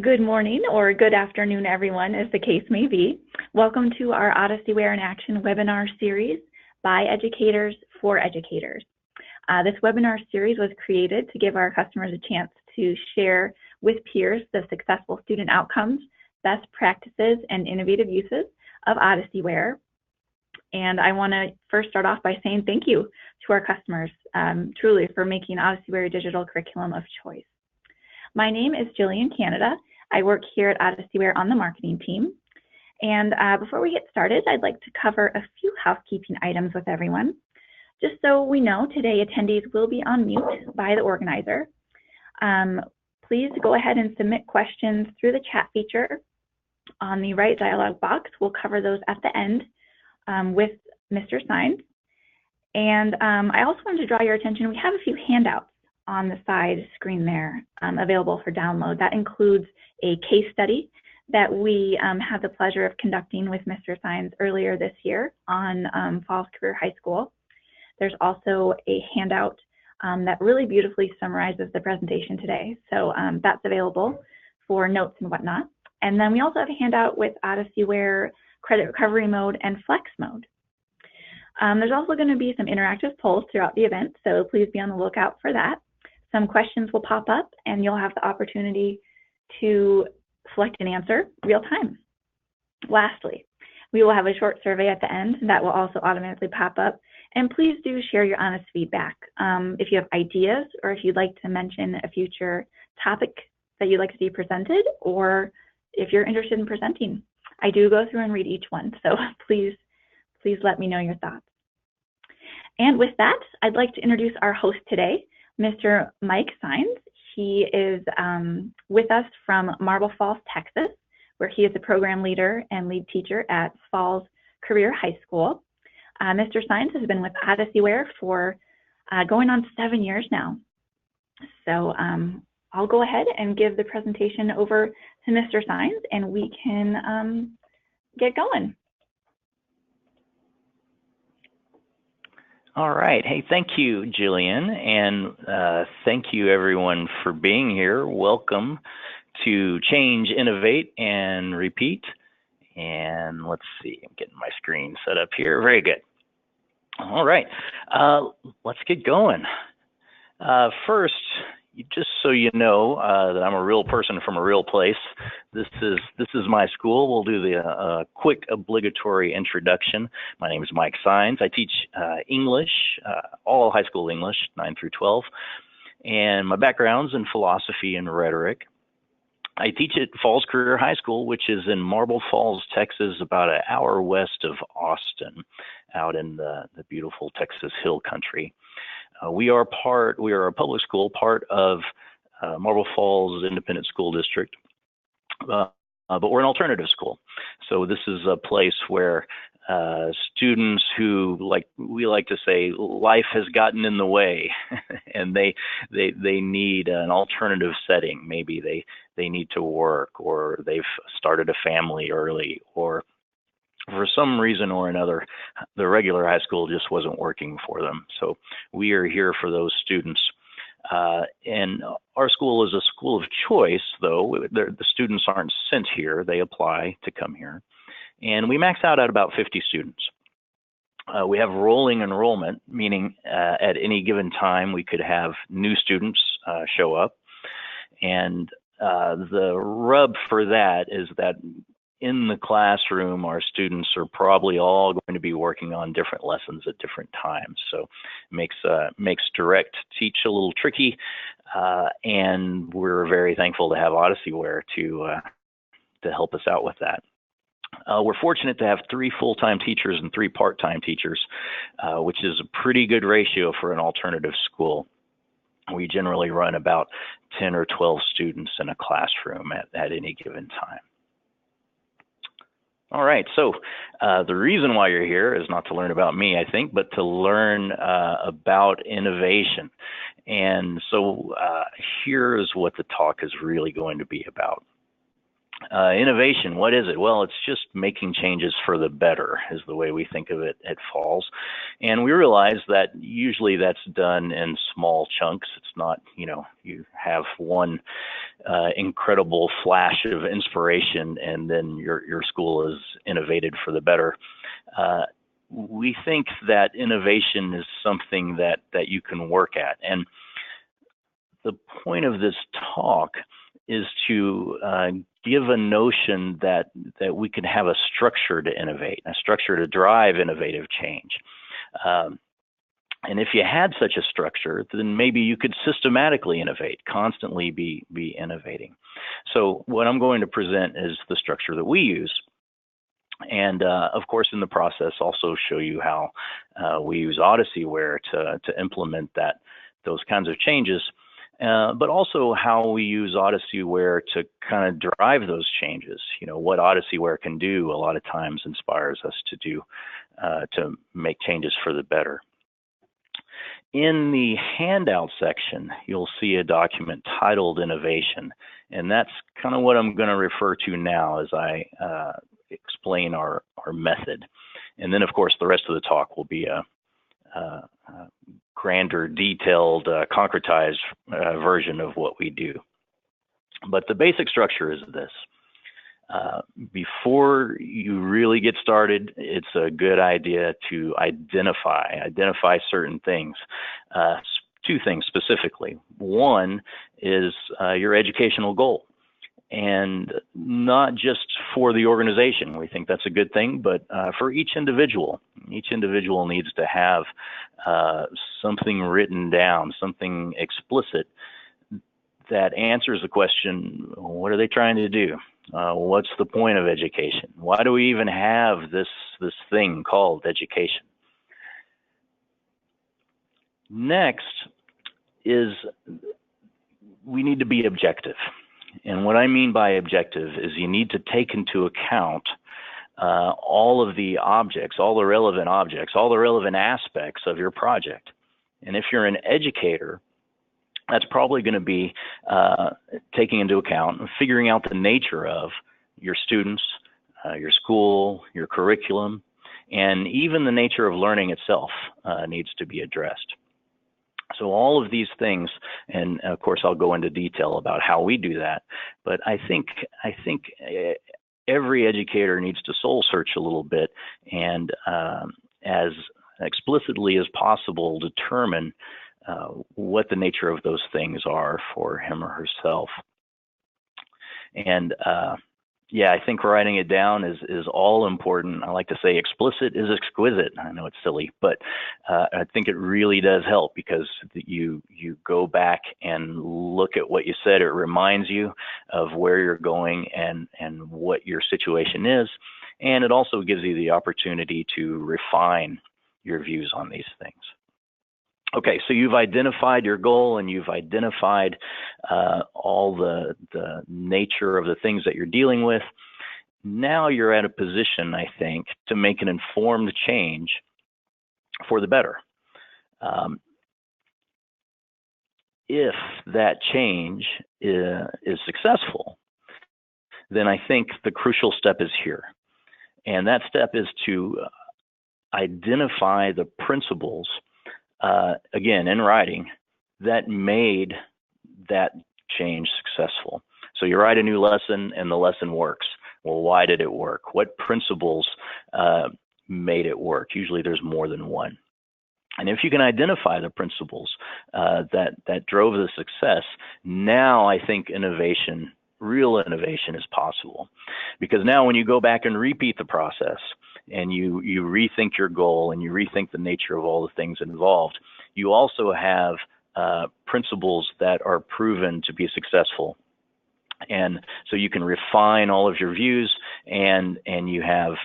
Good morning or good afternoon, everyone, as the case may be. Welcome to our Odysseyware in Action webinar series by educators for educators. This webinar series was created to give our customers a chance to share with peers the successful student outcomes, best practices, and innovative uses of Odysseyware. And I want to first start off by saying thank you to our customers, truly, for making Odysseyware a digital curriculum of choice. My name is Jillian Canada. I work here at Odysseyware on the marketing team. And before we get started, I'd like to cover a few housekeeping items with everyone. Just so we know, today attendees will be on mute by the organizer. Please go ahead and submit questions through the chat feature on the right dialog box. We'll cover those at the end with Mr. Signs. And I also wanted to draw your attention, we have a few handouts on the side screen there available for download. That includes a case study that we had the pleasure of conducting with Mr. Signs earlier this year on Falls Career High School. There's also a handout that really beautifully summarizes the presentation today. So that's available for notes and whatnot. And then we also have a handout with Odysseyware Credit Recovery Mode and Flex Mode. There's also going to be some interactive polls throughout the event, so please be on the lookout for that. Some questions will pop up and you'll have the opportunity to select an answer real time. Lastly, we will have a short survey at the end that will also automatically pop up. And please do share your honest feedback. If you have ideas or if you'd like to mention a future topic that you'd like to see presented, or if you're interested in presenting. I do go through and read each one, so please let me know your thoughts. And with that, I'd like to introduce our host today, Mr. Mike Signs. He is with us from Marble Falls, Texas, where he is a program leader and lead teacher at Falls Career High School. Mr. Signs has been with Odysseyware for going on 7 years now. So I'll go ahead and give the presentation over to Mr. Signs and we can get going. All right. Hey, thank you, Jillian, and thank you, everyone, for being here. Welcome to Change, Innovate, and Repeat. And let's see, I'm getting my screen set up here. Very good. All right. Let's get going. First, just so you know that I'm a real person from a real place, this is my school. We'll do the quick obligatory introduction. My name is Mike Signs. I teach English, all high school English, 9 through 12, and my background's in philosophy and rhetoric. I teach at Falls Career High School, which is in Marble Falls, Texas, about an hour west of Austin, out in the beautiful Texas Hill Country. We are a public school, part of Marble Falls Independent School District, but we're an alternative school. So this is a place where students who, like we like to say, life has gotten in the way, and they need an alternative setting. Maybe they need to work, or they've started a family early, or for some reason or another, the regular high school just wasn't working for them. So we are here for those students. And our school is a school of choice, though. The students aren't sent here. They apply to come here. And we max out at about 50 students. We have rolling enrollment, meaning at any given time we could have new students show up. And the rub for that is that in the classroom, our students are probably all going to be working on different lessons at different times. So it makes direct teach a little tricky, and we're very thankful to have Odysseyware to help us out with that. We're fortunate to have 3 full-time teachers and 3 part-time teachers, which is a pretty good ratio for an alternative school. We generally run about 10 or 12 students in a classroom at any given time. All right, so the reason why you're here is not to learn about me, I think, but to learn about innovation. And so here's what the talk is really going to be about. Innovation, what is it? Well, it's just making changes for the better is the way we think of it at Falls. And we realize that usually that's done in small chunks. It's not, you have one incredible flash of inspiration and then your school is innovated for the better. We think that innovation is something that you can work at. And the point of this talk is to give a notion that we can have a structure to innovate, a structure to drive innovative change. And if you had such a structure, then maybe you could systematically innovate, constantly be innovating. So what I'm going to present is the structure that we use. And of course, in the process, also show you how we use Odysseyware to implement those kinds of changes. But also how we use Odysseyware to kind of drive those changes. What Odysseyware can do a lot of times inspires us to make changes for the better. In the handout section, you'll see a document titled Innovation, and that's kind of what I'm going to refer to now as I explain our method. And then, of course, the rest of the talk will be a grander, detailed, concretized version of what we do. But the basic structure is this. Before you really get started, it's a good idea to identify certain things. Two things specifically. One is your educational goal. And not just for the organization, we think that's a good thing, but for each individual. Each individual needs to have something written down, something explicit that answers the question, what are they trying to do? What's the point of education? Why do we even have this thing called education? Next is we need to be objective. And what I mean by objective is you need to take into account all of the objects, all the relevant objects, all the relevant aspects of your project. And if you're an educator, that's probably going to be taking into account and figuring out the nature of your students, your school, your curriculum, and even the nature of learning itself needs to be addressed. So all of these things, and of course I'll go into detail about how we do that, but I think every educator needs to soul search a little bit and as explicitly as possible determine what the nature of those things are for him or herself. And yeah, I think writing it down is all important. I like to say explicit is exquisite. I know it's silly, but I think it really does help because you go back and look at what you said. It reminds you of where you're going and what your situation is. And it also gives you the opportunity to refine your views on these things. Okay, so you've identified your goal and you've identified all the nature of the things that you're dealing with. Now you're at a position, I think, to make an informed change for the better. If that change is successful, then I think the crucial step is here. And that step is to identify the principles again, in writing, that made that change successful. So you write a new lesson and the lesson works. Well, why did it work? What principles made it work? Usually there's more than one. And if you can identify the principles that drove the success, now I think real innovation is possible. Because now when you go back and repeat the process, and you rethink your goal and you rethink the nature of all the things involved, you also have principles that are proven to be successful. And so you can refine all of your views and you have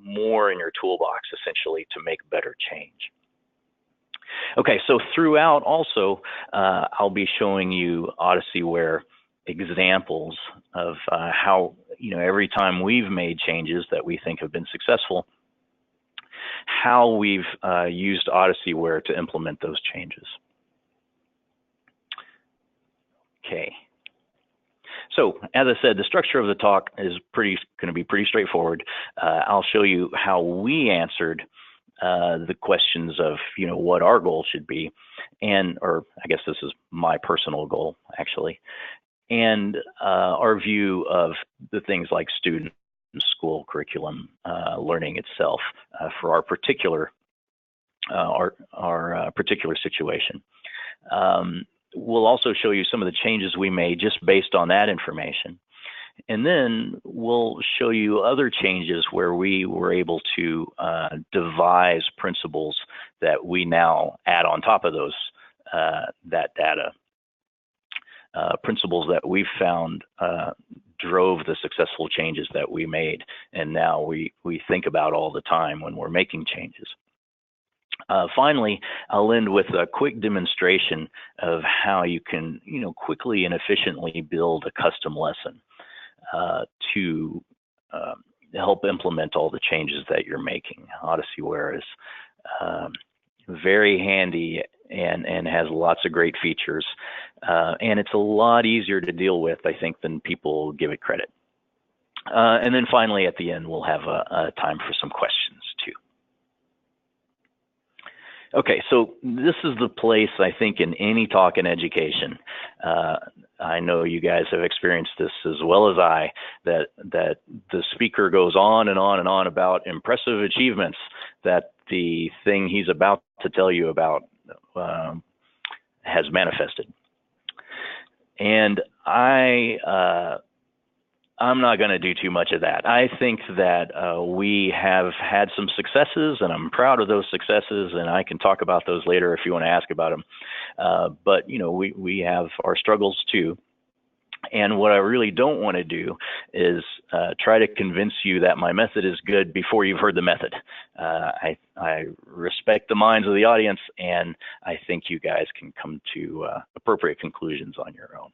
more in your toolbox essentially to make better change. Okay, so throughout also, I'll be showing you Odysseyware examples of how, every time we've made changes that we think have been successful, how we've used Odysseyware to implement those changes. Okay. So as I said, the structure of the talk is going to be pretty straightforward. I'll show you how we answered the questions of, what our goal should be, or I guess this is my personal goal actually, and our view of the things like student, school, curriculum, learning itself for our particular particular situation. We'll also show you some of the changes we made just based on that information. And then we'll show you other changes where we were able to devise principles that we now add on top of those, that data. Principles that we found drove the successful changes that we made, and now we think about all the time when we're making changes. Finally, I'll end with a quick demonstration of how you can, quickly and efficiently build a custom lesson to help implement all the changes that you're making. Odysseyware is very handy and has lots of great features, and it's a lot easier to deal with, I think, than people give it credit. And then finally, at the end, we'll have a time for some questions too. Okay, so this is the place, I think, in any talk in education. I know you guys have experienced this as well as I, that the speaker goes on and on and on about impressive achievements that the thing he's about to tell you about has manifested. And I'm not going to do too much of that. I think that we have had some successes, and I'm proud of those successes, and I can talk about those later if you want to ask about them. But, we have our struggles too. And what I really don't want to do is try to convince you that my method is good before you've heard the method. I respect the minds of the audience, and I think you guys can come to appropriate conclusions on your own.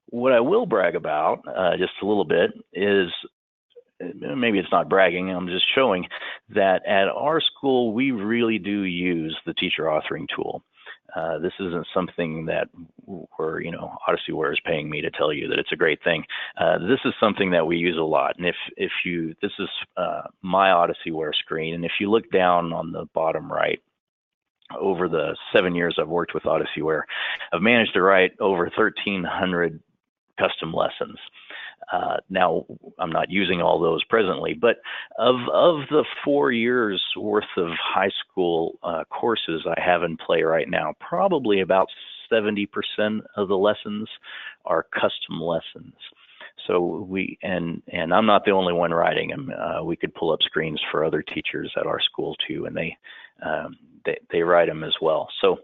What I will brag about just a little bit is, maybe it's not bragging, I'm just showing that at our school, we really do use the teacher authoring tool. This isn't something that Odysseyware is paying me to tell you that it's a great thing. This is something that we use a lot. And this is my Odysseyware screen. And if you look down on the bottom right, over the 7 years I've worked with Odysseyware, I've managed to write over 1,300 custom lessons. Now, I'm not using all those presently, but of the 4 years worth of high school courses I have in play right now, probably about 70% of the lessons are custom lessons. So and I'm not the only one writing them. We could pull up screens for other teachers at our school too, and they write them as well. So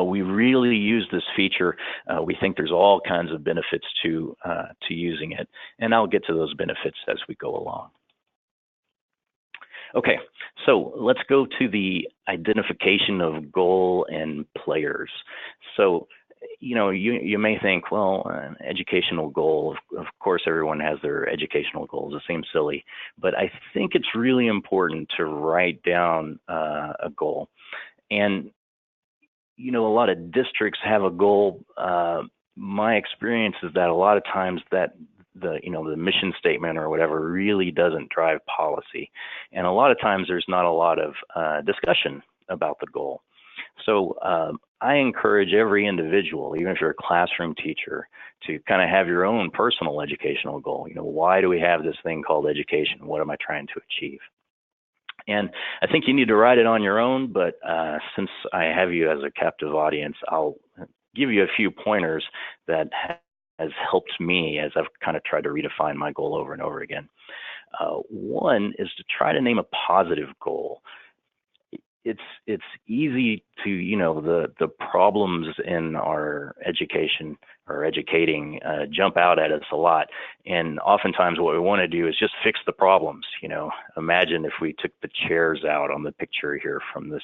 we really use this feature. We think there's all kinds of benefits to using it, and I'll get to those benefits as we go along. Okay, so let's go to the identification of goal and players. So, you may think, well, an educational goal, of course, everyone has their educational goals. It seems silly, but I think it's really important to write down a goal. And a lot of districts have a goal. My experience is that a lot of times that the mission statement or whatever really doesn't drive policy. And a lot of times there's not a lot of discussion about the goal. So I encourage every individual, even if you're a classroom teacher, to kind of have your own personal educational goal. Why do we have this thing called education? What am I trying to achieve? And I think you need to write it on your own, but since I have you as a captive audience, I'll give you a few pointers that has helped me as I've kind of tried to redefine my goal over and over again. One is to try to name a positive goal. It's easy to, the problems in our education or educating jump out at us a lot. And oftentimes what we want to do is just fix the problems. Imagine if we took the chairs out on the picture here from the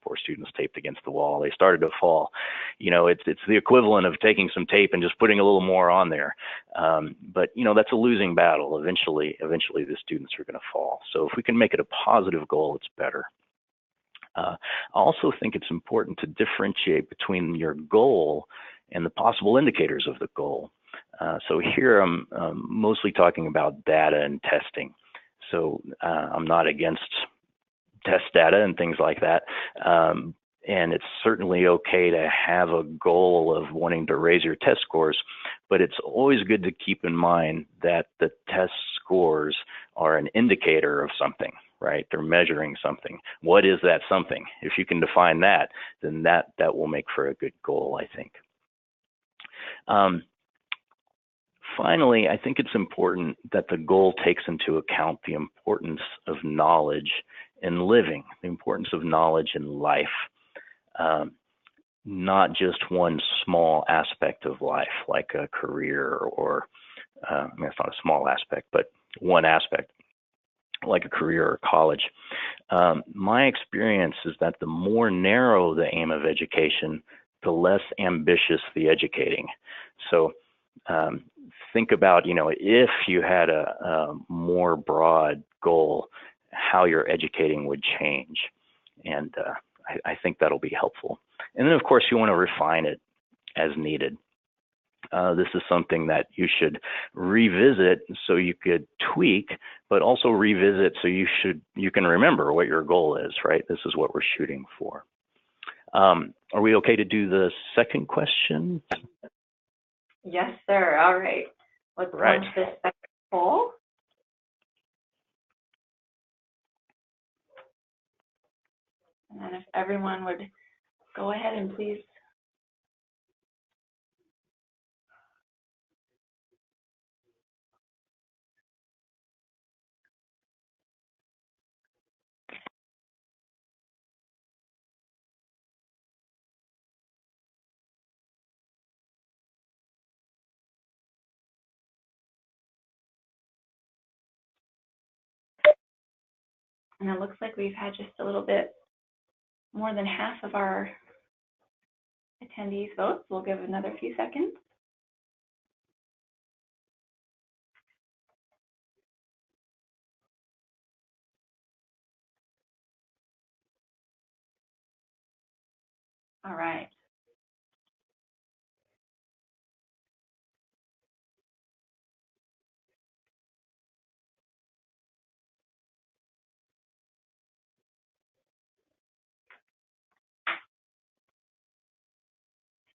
poor students taped against the wall. They started to fall. It's the equivalent of taking some tape and just putting a little more on there. But that's a losing battle. Eventually the students are going to fall. So if we can make it a positive goal, it's better. I also think it's important to differentiate between your goal and the possible indicators of the goal. So here I'm mostly talking about data and testing. So I'm not against test data and things like that. And it's certainly okay to have a goal of wanting to raise your test scores, but it's always good to keep in mind that the test scores are an indicator of something, right? They're measuring something. What is that something? If you can define that, then that will make for a good goal, I think. Finally, I think it's important that the goal takes into account the importance of knowledge in living, the importance of knowledge in life. Not just one small aspect of life, like a career or, I mean, it's not a small aspect, but one aspect, like a career or college. My experience is that the more narrow the aim of education, the less ambitious the educating. So think about, if you had a more broad goal, how your educating would change. And I think that'll be helpful. And then, of course, you want to refine it as needed. This is something that you should revisit so you could tweak, but also revisit so you can remember what your goal is, right? This is what we're shooting for. Are we okay to do the second question? Yes, sir. All right. Let's launch this second poll. And then if everyone would go ahead and please. And it looks like we've had just a little bit more than half of our attendees vote. We'll give another few seconds. All right.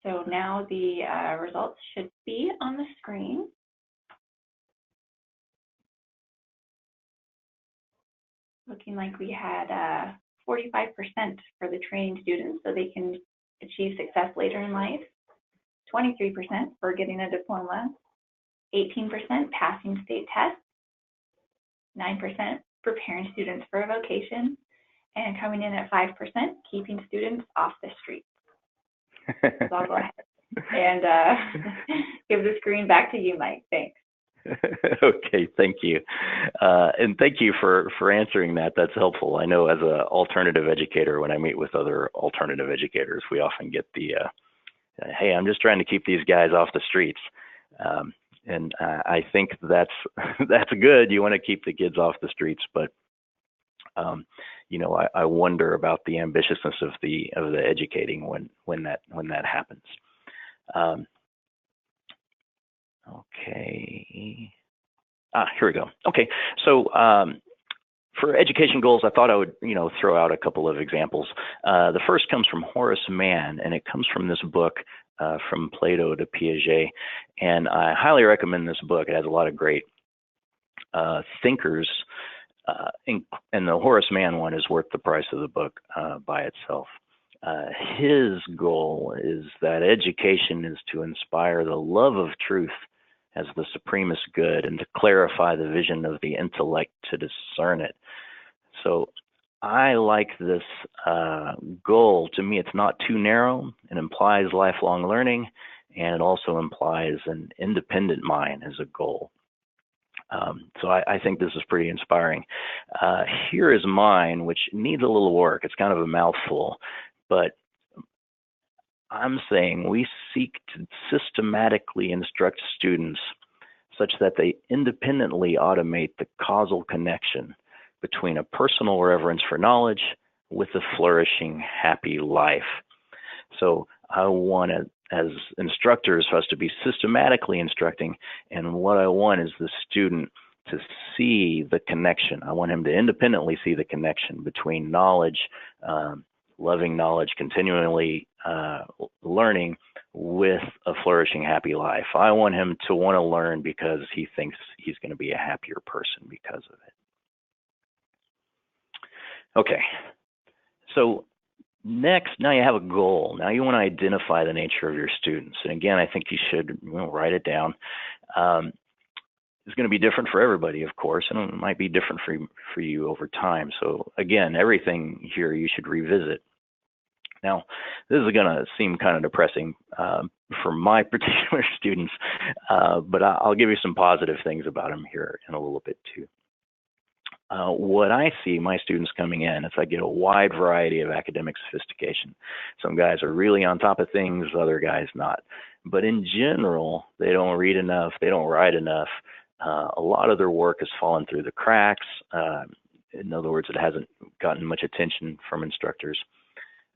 So now the results should be on the screen. Looking like we had 45% for the training students so they can achieve success later in life, 23% for getting a diploma, 18% passing state tests, 9% preparing students for a vocation, and coming in at 5%, keeping students off the streets. So I'll go ahead and give the screen back to you, Mike. Thanks. Okay, thank you. And thank you for answering that. That's helpful. I know as an alternative educator, when I meet with other alternative educators, we often get the, hey, I'm just trying to keep these guys off the streets. And I think that's good. You want to keep the kids off the streets, but I wonder about the ambitiousness of the educating when that happens. Okay. Here we go. Okay. So for education goals, I thought I would, throw out a couple of examples. The first comes from Horace Mann, and it comes from this book, From Plato to Piaget. And I highly recommend this book. It has a lot of great thinkers, and the Horace Mann one is worth the price of the book by itself. His goal is that education is to inspire the love of truth as the supremest good and to clarify the vision of the intellect to discern it. So I like this goal. To me, it's not too narrow. It implies lifelong learning, and it also implies an independent mind as a goal. So I think this is pretty inspiring. Here is mine, which needs a little work. It's kind of a mouthful, but I'm saying we seek to systematically instruct students such that they independently automate the causal connection between a personal reverence for knowledge with a flourishing, happy life. So I want to as instructors for us to be systematically instructing, and what I want is the student to see the connection. I want him to independently see the connection between knowledge, loving knowledge, continually learning with a flourishing, happy life. I want him to want to learn because he thinks he's going to be a happier person because of it. Okay, so next, now you have a goal. Now you want to identify the nature of your students. And again, I think you should write it down. It's going to be different for everybody, of course, and it might be different for you over time. So again, everything here you should revisit. Now, this is going to seem kind of depressing for my particular students, but I'll give you some positive things about them here in a little bit too. What I see my students coming in is I get a wide variety of academic sophistication. Some guys are really on top of things, other guys not. But in general, they don't read enough, they don't write enough. A lot of their work has fallen through the cracks. In other words, it hasn't gotten much attention from instructors.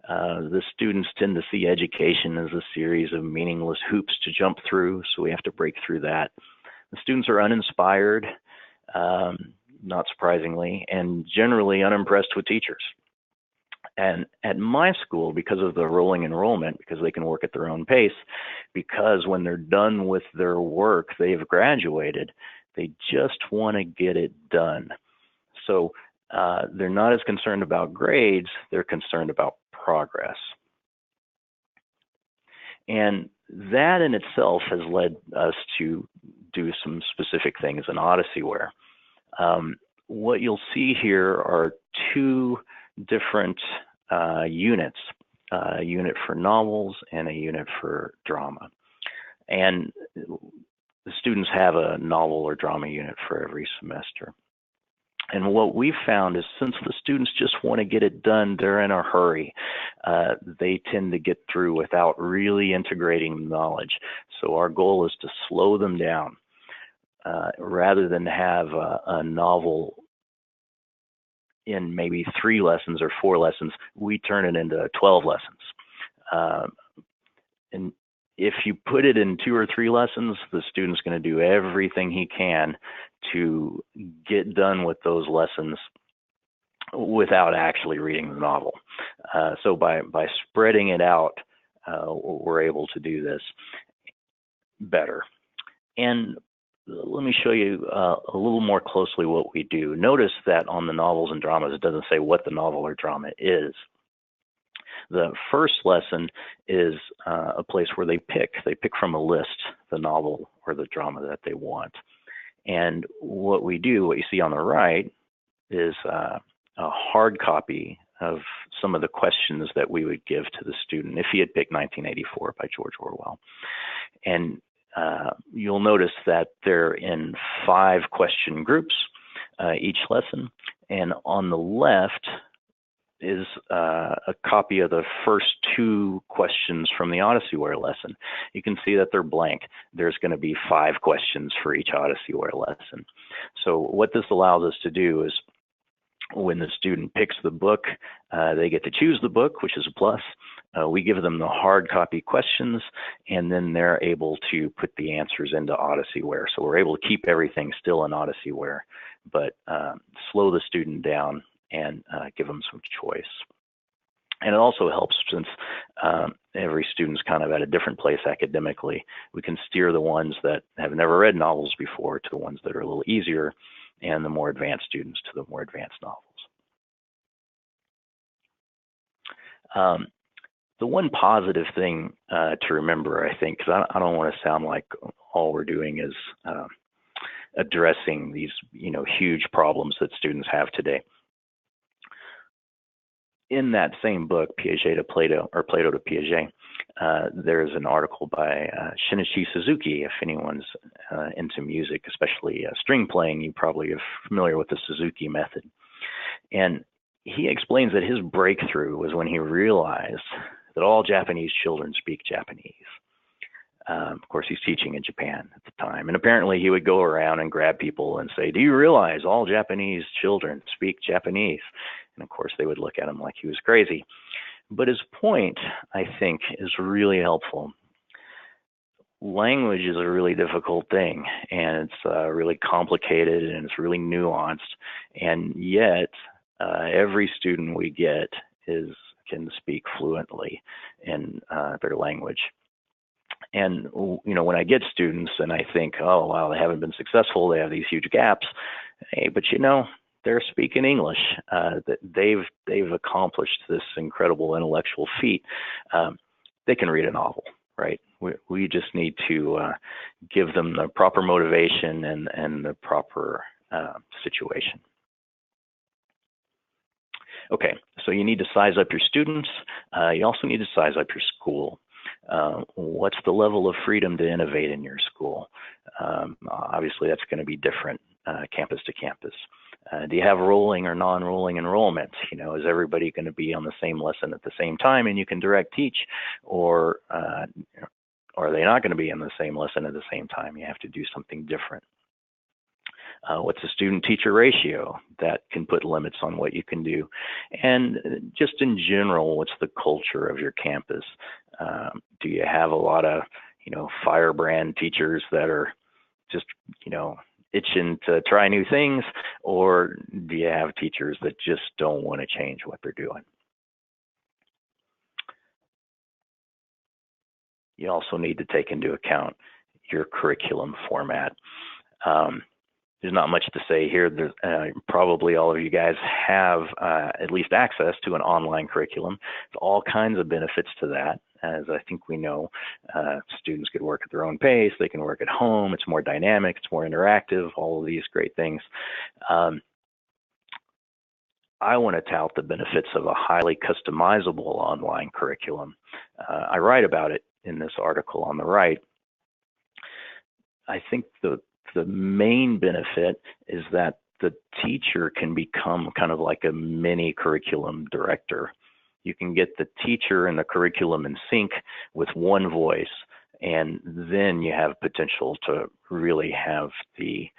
The students tend to see education as a series of meaningless hoops to jump through, so we have to break through that. The students are uninspired, not surprisingly, and generally unimpressed with teachers. And at my school, because of the rolling enrollment, because they can work at their own pace, because when they're done with their work, they've graduated, they just want to get it done. So they're not as concerned about grades, they're concerned about progress. And that in itself has led us to do some specific things in Odysseyware. What you'll see here are two different units, a unit for novels and a unit for drama. And the students have a novel or drama unit for every semester. And what we've found is since the students just want to get it done, they're in a hurry. They tend to get through without really integrating knowledge. So our goal is to slow them down. Rather than have a novel in maybe 3 lessons or 4 lessons, we turn it into 12 lessons. And if you put it in 2 or 3 lessons, the student's going to do everything he can to get done with those lessons without actually reading the novel. So by spreading it out, we're able to do this better. And let me show you a little more closely what we do. Notice that on the novels and dramas, it doesn't say what the novel or drama is. The first lesson is a place where they pick from a list the novel or the drama that they want. And what we do, what you see on the right, is a hard copy of some of the questions that we would give to the student if he had picked 1984 by George Orwell. And you'll notice that they're in 5 question groups each lesson. And on the left is a copy of the first 2 questions from the Odysseyware lesson. You can see that they're blank. There's going to be 5 questions for each Odysseyware lesson. So what this allows us to do is when the student picks the book, they get to choose the book, which is a plus. We give them the hard copy questions, and then they're able to put the answers into Odysseyware. So we're able to keep everything still in Odysseyware, but slow the student down and give them some choice. And it also helps since every student's kind of at a different place academically. We can steer the ones that have never read novels before to the ones that are a little easier, and the more advanced students to the more advanced novels. The one positive thing to remember, I think, because I don't want to sound like all we're doing is addressing these, huge problems that students have today. In that same book, Piaget to Plato, or Plato to Piaget, there's an article by Shinichi Suzuki. If anyone's into music, especially string playing, you probably are familiar with the Suzuki method. And he explains that his breakthrough was when he realized that all Japanese children speak Japanese. Of course, he's teaching in Japan at the time. And apparently he would go around and grab people and say, "Do you realize all Japanese children speak Japanese?" And of course, they would look at him like he was crazy. But his point, I think, is really helpful. language is a really difficult thing, and it's really complicated, and it's really nuanced, and yet every student we get can speak fluently in their language. And when I get students and I think, oh wow, they haven't been successful, they have these huge gaps. Hey, but they're speaking English. That they've accomplished this incredible intellectual feat. They can read a novel, right? We just need to give them the proper motivation and the proper situation. Okay, so you need to size up your students. You also need to size up your school. What's the level of freedom to innovate in your school? Obviously, that's going to be different campus to campus. Do you have rolling or non-rolling enrollment? Is everybody going to be on the same lesson at the same time and you can direct teach, or are they not going to be in the same lesson at the same time? You have to do something different. What's the student-teacher ratio? That can put limits on what you can do. And just in general, what's the culture of your campus? Do you have a lot of, firebrand teachers that are just, itching to try new things, or do you have teachers that just don't want to change what they're doing? You also need to take into account your curriculum format. There's not much to say here. Probably all of you guys have at least access to an online curriculum. There's all kinds of benefits to that. As I think we know, students could work at their own pace. They can work at home. It's more dynamic. It's more interactive. All of these great things. I want to tout the benefits of a highly customizable online curriculum. I write about it in this article on the right. I think the main benefit is that the teacher can become kind of like a mini curriculum director. You can get the teacher and the curriculum in sync with one voice, and then you have potential to really have the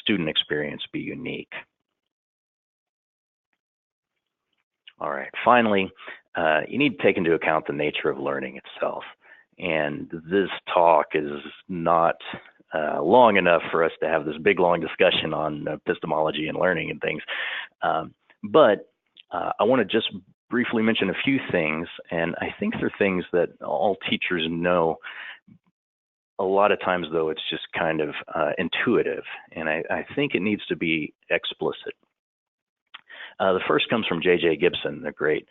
student experience be unique. All right, finally, you need to take into account the nature of learning itself. And this talk is not long enough for us to have this big, long discussion on epistemology and learning and things. But I want to just briefly mention a few things, and I think they're things that all teachers know. A lot of times, though, it's just kind of intuitive, and I think it needs to be explicit. The first comes from J.J. Gibson, the great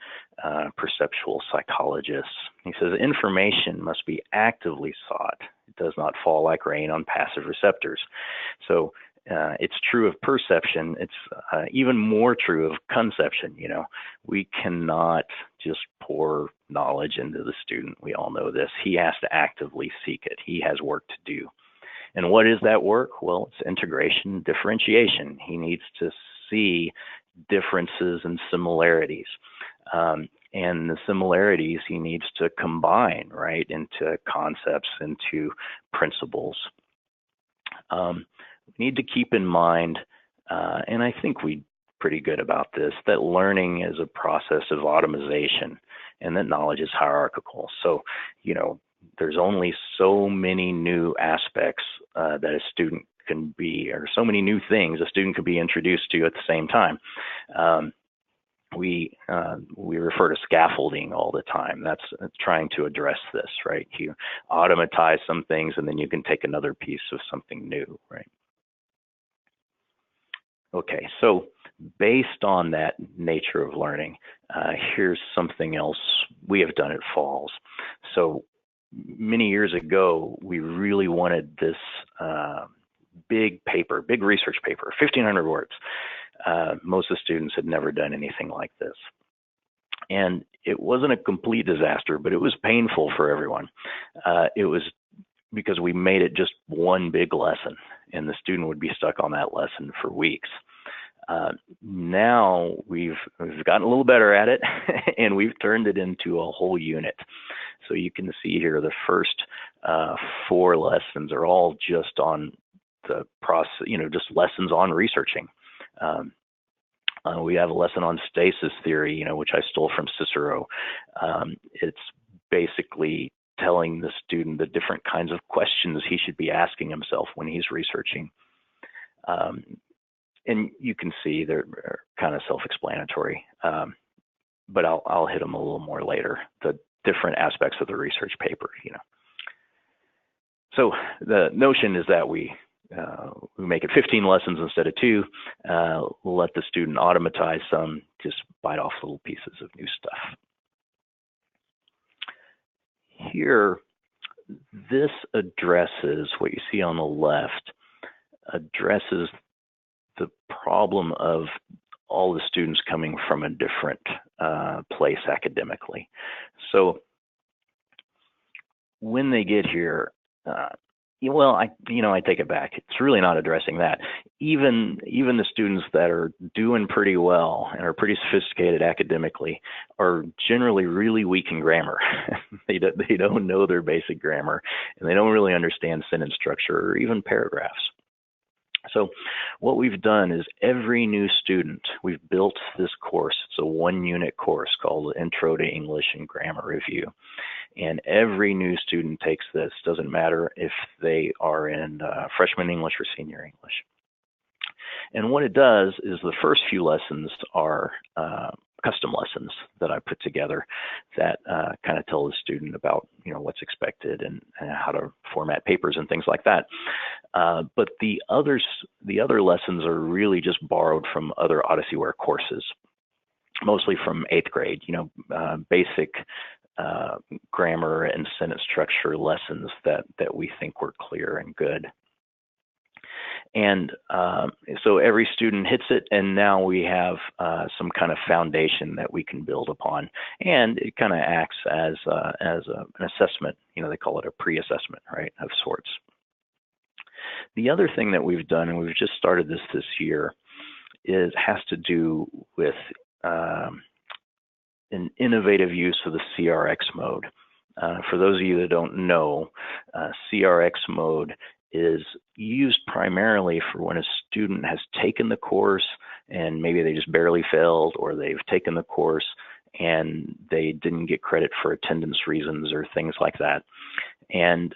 perceptual psychologist. He says, information must be actively sought. It does not fall like rain on passive receptors. So it's true of perception. It's even more true of conception. We cannot just pour knowledge into the student. We all know this. He has to actively seek it. He has work to do. And what is that work? Well, it's integration, differentiation. He needs to see differences and similarities. And the similarities he needs to combine, right, into concepts, into principles. We need to keep in mind, and I think we're pretty good about this, that learning is a process of automation and that knowledge is hierarchical. So, there's only so many new aspects that a student can be, or so many new things a student could be introduced to at the same time. We refer to scaffolding all the time. That's trying to address this, right? You automatize some things and then you can take another piece of something new, right? Okay, so based on that nature of learning, here's something else we have done at Falls. So many years ago, we really wanted this big research paper, 1,500 words. Most of the students had never done anything like this. And it wasn't a complete disaster, but it was painful for everyone. It was because we made it just one big lesson, and the student would be stuck on that lesson for weeks. Now we've gotten a little better at it, and we've turned it into a whole unit. So you can see here the first 4 lessons are all just on the process, just lessons on researching. We have a lesson on stasis theory, which I stole from Cicero. It's basically telling the student the different kinds of questions he should be asking himself when he's researching. And you can see they're kind of self-explanatory, but I'll hit them a little more later, the different aspects of the research paper, So the notion is that we make it 15 lessons instead of 2, let the student automatize some, just bite off little pieces of new stuff. Here, this addresses what you see on the left, addresses the problem of all the students coming from a different place academically. So when they get here, well, I take it back. It's really not addressing that. Even the students that are doing pretty well and are pretty sophisticated academically are generally really weak in grammar. They don't know their basic grammar, and they don't really understand sentence structure or even paragraphs. So what we've done is every new student, we've built this course. It's a 1-unit course called Intro to English and Grammar Review. And every new student takes this. Doesn't matter if they are in freshman English or senior English. And what it does is the first few lessons are custom lessons that I put together that kind of tell the student about what's expected and how to format papers and things like that. But the other lessons are really just borrowed from other Odysseyware courses, mostly from 8th grade. Basic grammar and sentence structure lessons that we think were clear and good. And so every student hits it, and now we have some kind of foundation that we can build upon. And it kind of acts as an assessment. They call it a pre-assessment, right, of sorts. The other thing that we've done, and we've just started this year, has to do with an innovative use of the CRX mode. For those of you that don't know, CRX mode is used primarily for when a student has taken the course and maybe they just barely failed, or they've taken the course and they didn't get credit for attendance reasons or things like that. And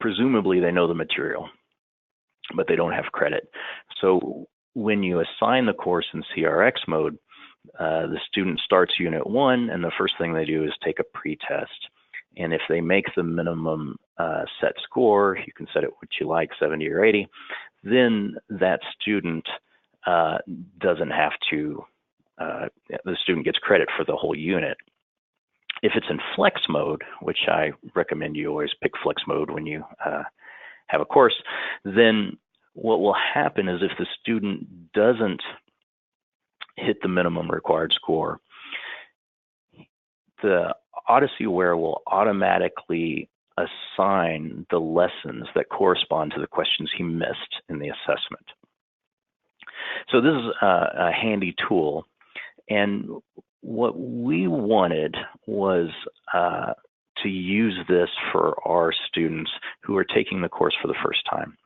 presumably they know the material, but they don't have credit. So when you assign the course in CRX mode, the student starts Unit 1, and the first thing they do is take a pre-test. And if they make the minimum set score, you can set it what you like, 70 or 80, then that student doesn't have to, the student gets credit for the whole unit. If it's in flex mode, which I recommend you always pick flex mode when you have a course, then what will happen is if the student doesn't hit the minimum required score, the Odysseyware will automatically assign the lessons that correspond to the questions he missed in the assessment. So this is a handy tool, and what we wanted was to use this for our students who are taking the course for the first time.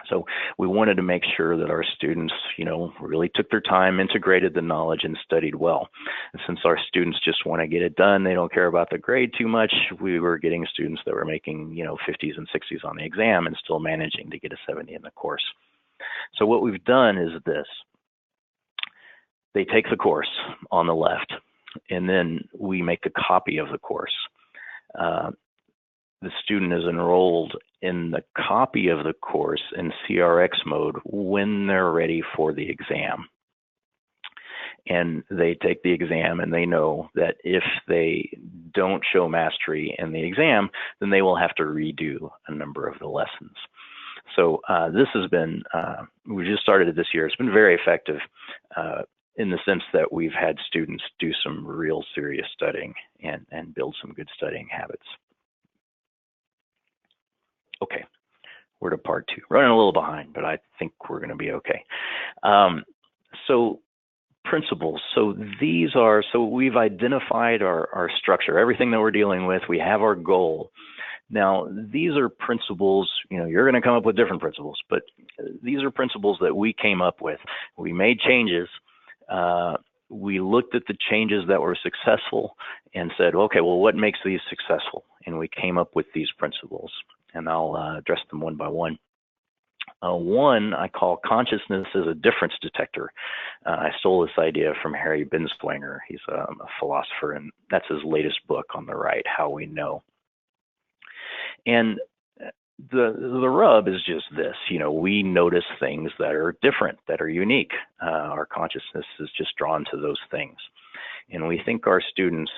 So we wanted to make sure that our students, really took their time, integrated the knowledge, and studied well. And since our students just want to get it done, they don't care about the grade too much, we were getting students that were making, 50s and 60s on the exam and still managing to get a 70 in the course. So what we've done is this. They take the course on the left, and then we make a copy of the course. The student is enrolled in the copy of the course in CRX mode when they're ready for the exam. And they take the exam, and they know that if they don't show mastery in the exam, then they will have to redo a number of the lessons. So this has been, we just started it this year. It's been very effective in the sense that we've had students do some real serious studying and build some good studying habits. Okay, we're to part 2. Running a little behind, but I think we're going to be okay. So principles. So we've identified our structure, everything that we're dealing with. We have our goal. Now, these are principles, you're going to come up with different principles, but these are principles that we came up with. We made changes. We looked at the changes that were successful and said, okay, well, what makes these successful? and we came up with these principles, and I'll address them one by one. One I call consciousness as a difference detector. I stole this idea from Harry Binswanger. He's a philosopher, and that's his latest book on the right, How We Know. And the rub is just this, we notice things that are different, that are unique. Our consciousness is just drawn to those things. And we think our students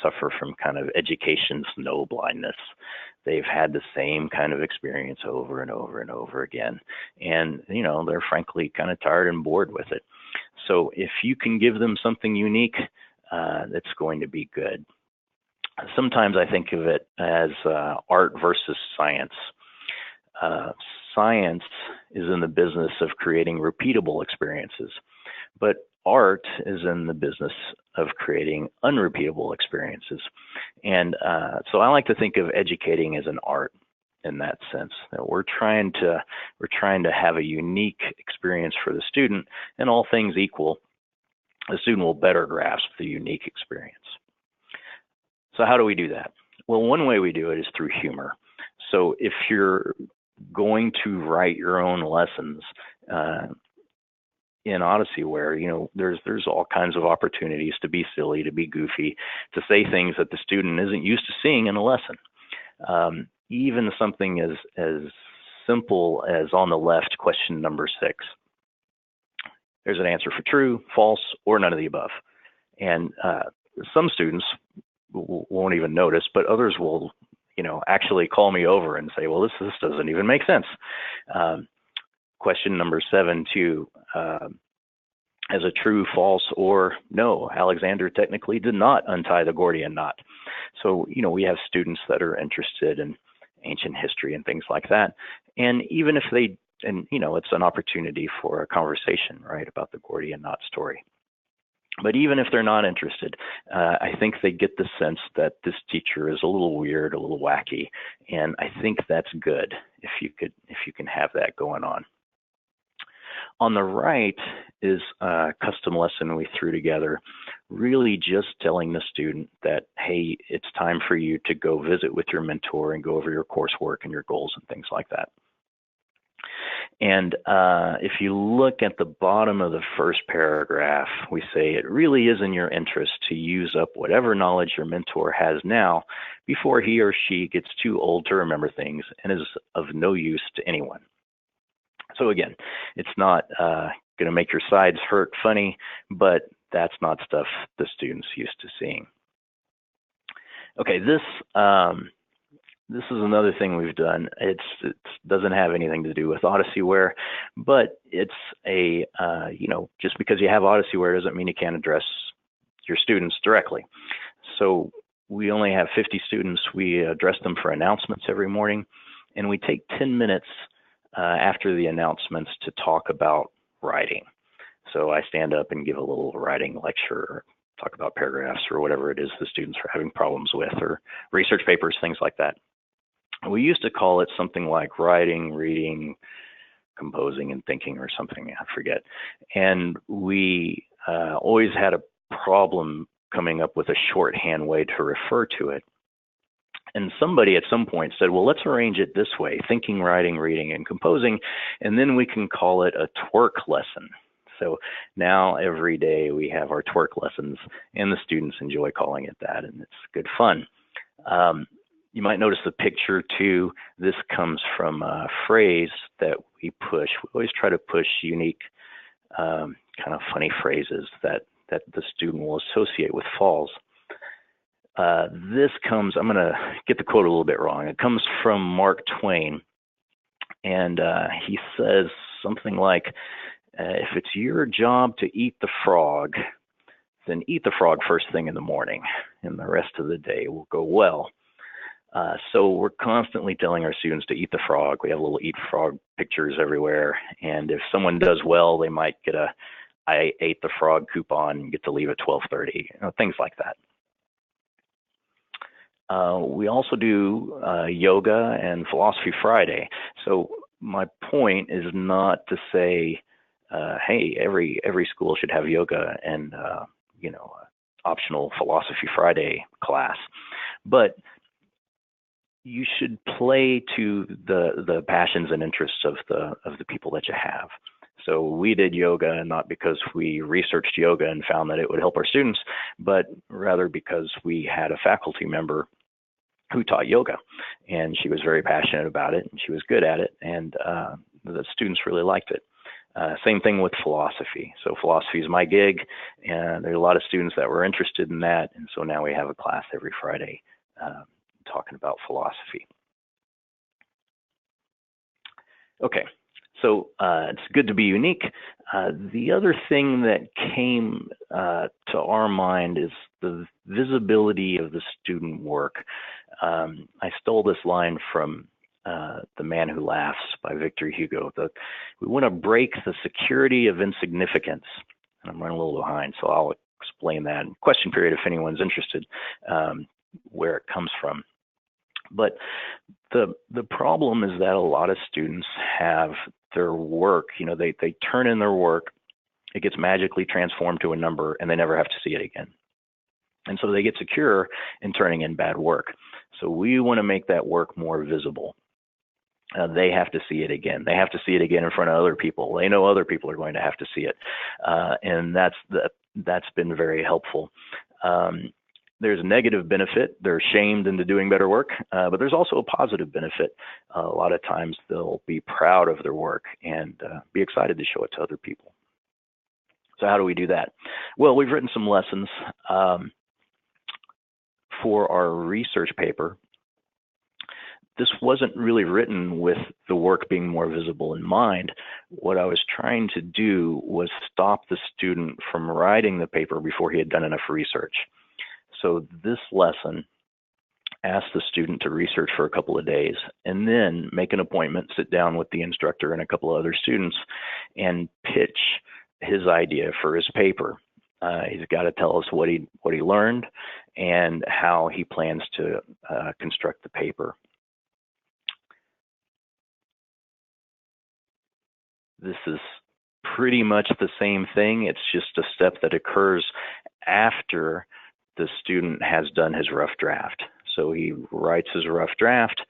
suffer from kind of education snow blindness. They've had the same kind of experience over and over and over again. And, they're frankly kind of tired and bored with it. So if you can give them something unique, that's going to be good. Sometimes I think of it as art versus science. Science is in the business of creating repeatable experiences, but art is in the business of creating unrepeatable experiences. And so I like to think of educating as an art in that sense, that we're trying to have a unique experience for the student, and all things equal, the student will better grasp the unique experience. So how do we do that? Well, one way we do it is through humor. So if you're going to write your own lessons in Odysseyware, there's all kinds of opportunities to be silly, to be goofy, to say things that the student isn't used to seeing in a lesson. Even something as simple as on the left, question number 6. There's an answer for true, false, or none of the above. And some students won't even notice, but others will, actually call me over and say, well, this doesn't even make sense. Question number 7, too, as a true, false, or no, Alexander technically did not untie the Gordian knot. So, we have students that are interested in ancient history and things like that. And even if it's an opportunity for a conversation, right, about the Gordian knot story. But even if they're not interested, I think they get the sense that this teacher is a little weird, a little wacky, and I think that's good if you can have that going on. On the right is a custom lesson we threw together, really just telling the student that, hey, it's time for you to go visit with your mentor and go over your coursework and your goals and things like that. And if you look at the bottom of the first paragraph, we say it really is in your interest to use up whatever knowledge your mentor has now before he or she gets too old to remember things and is of no use to anyone. So again, it's not going to make your sides hurt funny, but that's not stuff the student's used to seeing. Okay, this is another thing we've done. It doesn't have anything to do with Odysseyware, but it's just because you have Odysseyware doesn't mean you can't address your students directly. So we only have 50 students. We address them for announcements every morning, and we take 10 minutes after the announcements to talk about writing. So I stand up and give a little writing lecture, or talk about paragraphs or whatever it is the students are having problems with, or research papers, things like that. We used to call it something like writing, reading, composing, and thinking, or something, I forget. And we always had a problem coming up with a shorthand way to refer to it. And somebody at some point said, well, let's arrange it this way: thinking, writing, reading, and composing, and then we can call it a twerk lesson. So now every day we have our twerk lessons, and the students enjoy calling it that, and it's good fun. You might notice the picture too. This comes from a phrase that we push. We always try to push unique, kind of funny phrases that the student will associate with falls. This comes, I'm going to get the quote a little bit wrong. It comes from Mark Twain, and he says something like, if it's your job to eat the frog, then eat the frog first thing in the morning, and the rest of the day will go well. So we're constantly telling our students to eat the frog. We have little eat frog pictures everywhere, and if someone does well, they might get a I ate the frog coupon and get to leave at 12:30, things like that. We also do yoga and Philosophy Friday. So my point is not to say, hey, every school should have yoga and optional Philosophy Friday class, but you should play to the passions and interests of the people that you have. So we did yoga not because we researched yoga and found that it would help our students, but rather because we had a faculty member who taught yoga, and she was very passionate about it, and she was good at it, and the students really liked it. Same thing with philosophy. So philosophy is my gig, and there's a lot of students that were interested in that, and so now we have a class every Friday talking about philosophy. Okay, so it's good to be unique. The other thing that came to our mind is the visibility of the student work. I stole this line from The Man Who Laughs by Victor Hugo. We want to break the security of insignificance. And I'm running a little behind, so I'll explain that in question period if anyone's interested where it comes from. But the problem is that a lot of students have their work, they turn in their work, it gets magically transformed to a number, and they never have to see it again. And so they get secure in turning in bad work. So we want to make that work more visible. They have to see it again. They have to see it again in front of other people. They know other people are going to have to see it. And that's been very helpful. There's a negative benefit. They're shamed into doing better work, but there's also a positive benefit. A lot of times they'll be proud of their work and be excited to show it to other people. So how do we do that? Well, we've written some lessons for our research paper. This wasn't really written with the work being more visible in mind. What I was trying to do was stop the student from writing the paper before he had done enough research. So this lesson asked the student to research for a couple of days and then make an appointment, sit down with the instructor and a couple of other students and pitch his idea for his paper. He's got to tell us what he learned and how he plans to construct the paper. This is pretty much the same thing. It's just a step that occurs after the student has done his rough draft. So he writes his rough draft.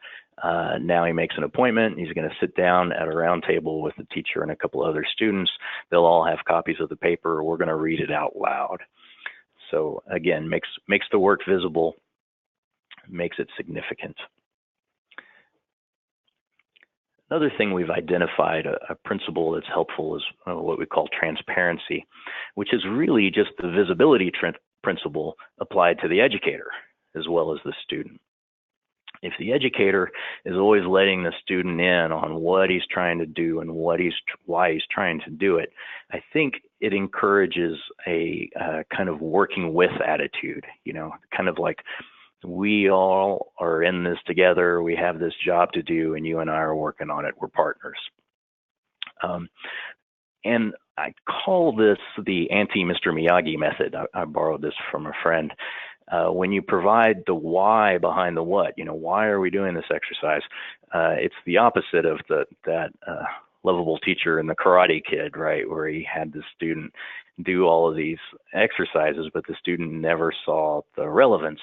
Now he makes an appointment. He's going to sit down at a round table with the teacher and a couple other students. They'll all have copies of the paper. We're going to read it out loud. So again, makes the work visible, makes it significant. Another thing we've identified, a principle that's helpful, is what we call transparency, which is really just the visibility principle applied to the educator as well as the student. If the educator is always letting the student in on what he's trying to do and why he's trying to do it, I think it encourages a kind of working with attitude, kind of like we all are in this together, we have this job to do, and you and I are working on it, we're partners. And I call this the anti-Mr. Miyagi method. I borrowed this from a friend. When you provide the why behind the what, why are we doing this exercise? It's the opposite of that lovable teacher in the Karate Kid, right, where he had the student do all of these exercises, but the student never saw the relevance.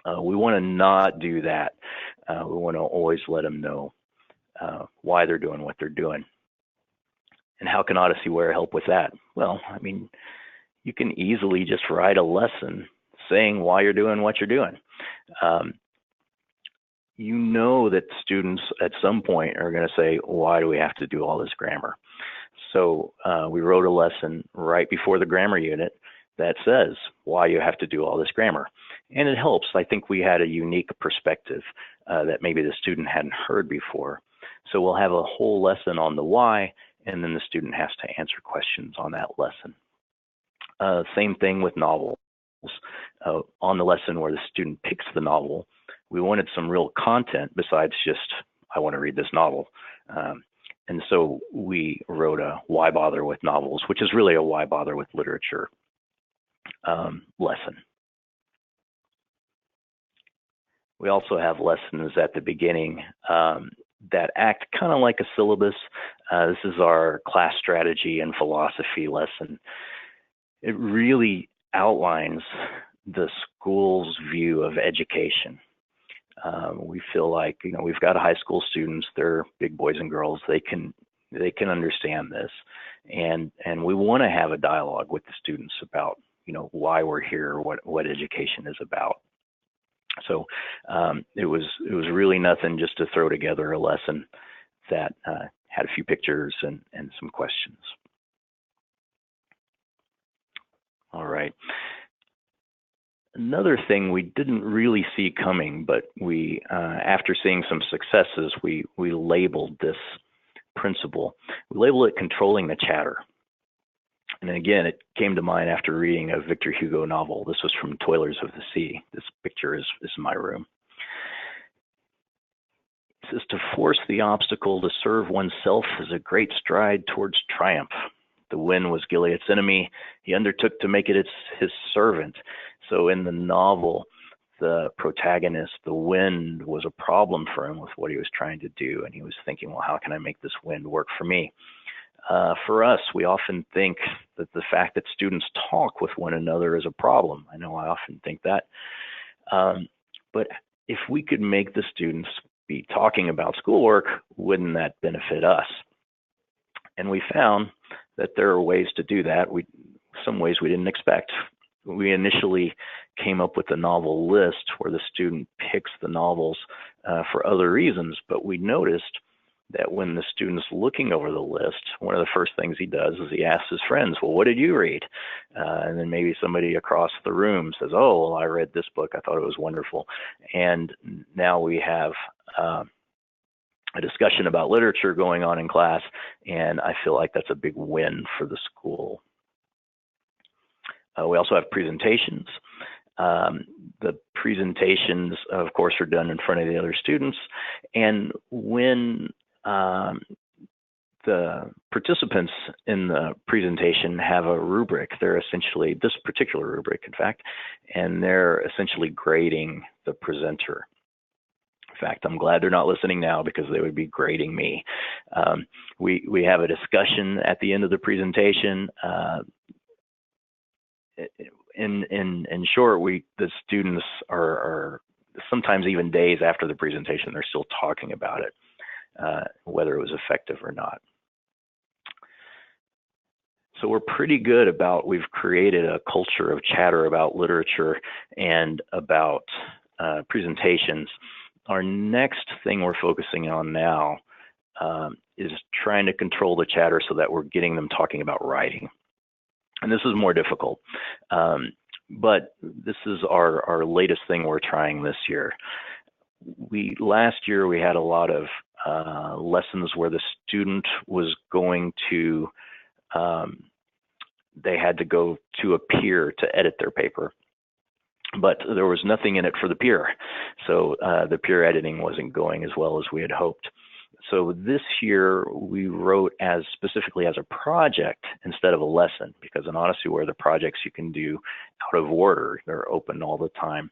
We want to not do that. We want to always let them know why they're doing what they're doing. And how can Odysseyware help with that? Well, I mean, you can easily just write a lesson saying why you're doing what you're doing. You know that students at some point are going to say, why do we have to do all this grammar? So we wrote a lesson right before the grammar unit that says why you have to do all this grammar. And it helps. I think we had a unique perspective that maybe the student hadn't heard before. So we'll have a whole lesson on the why, and then the student has to answer questions on that lesson. Same thing with novels. On the lesson where the student picks the novel, we wanted some real content besides just, I want to read this novel. And so we wrote a why bother with novels, which is really a why bother with literature lesson. We also have lessons at the beginning that act kind of like a syllabus. This is our class strategy and philosophy lesson. It really outlines the school's view of education. We feel like, we've got high school students, they're big boys and girls, they can understand this, and we want to have a dialogue with the students about, why we're here, what education is about. So it was really nothing just to throw together a lesson that had a few pictures and some questions. All right. Another thing we didn't really see coming, but we, after seeing some successes, we labeled this principle. We labeled it controlling the chatter. And again, it came to mind after reading a Victor Hugo novel. This was from Toilers of the Sea. This picture is my room. It says, to force the obstacle to serve oneself is a great stride towards triumph. The wind was Gilead's enemy. He undertook to make it his servant. So in the novel, the protagonist, the wind, was a problem for him with what he was trying to do. And he was thinking, well, how can I make this wind work for me? For us, we often think that the fact that students talk with one another is a problem. I know I often think that. But if we could make the students be talking about schoolwork, wouldn't that benefit us? And we found that there are ways to do that. Some ways we didn't expect. We initially came up with a novel list where the student picks the novels for other reasons, but we noticed that when the student's looking over the list, one of the first things he does is he asks his friends, well, what did you read? And then maybe somebody across the room says, oh, well, I read this book. I thought it was wonderful. And now we have a discussion about literature going on in class, and I feel like that's a big win for the school. We also have presentations. The presentations, of course, are done in front of the other students, and when the participants in the presentation have a rubric, they're essentially, this particular rubric, in fact, and they're essentially grading the presenter. In fact, I'm glad they're not listening now because they would be grading me. We have a discussion at the end of the presentation. In short, the students are sometimes even days after the presentation, they're still talking about it, whether it was effective or not. So we're pretty good about, we've created a culture of chatter about literature and about presentations. Our next thing we're focusing on now is trying to control the chatter so that we're getting them talking about writing. And this is more difficult, but this is our latest thing we're trying this year. Last year we had a lot of lessons where the student was going to, they had to go to a peer to edit their paper, but there was nothing in it for the peer. So the peer editing wasn't going as well as we had hoped. So this year we wrote as specifically as a project instead of a lesson, because in Odysseyware, the projects you can do out of order, they're open all the time.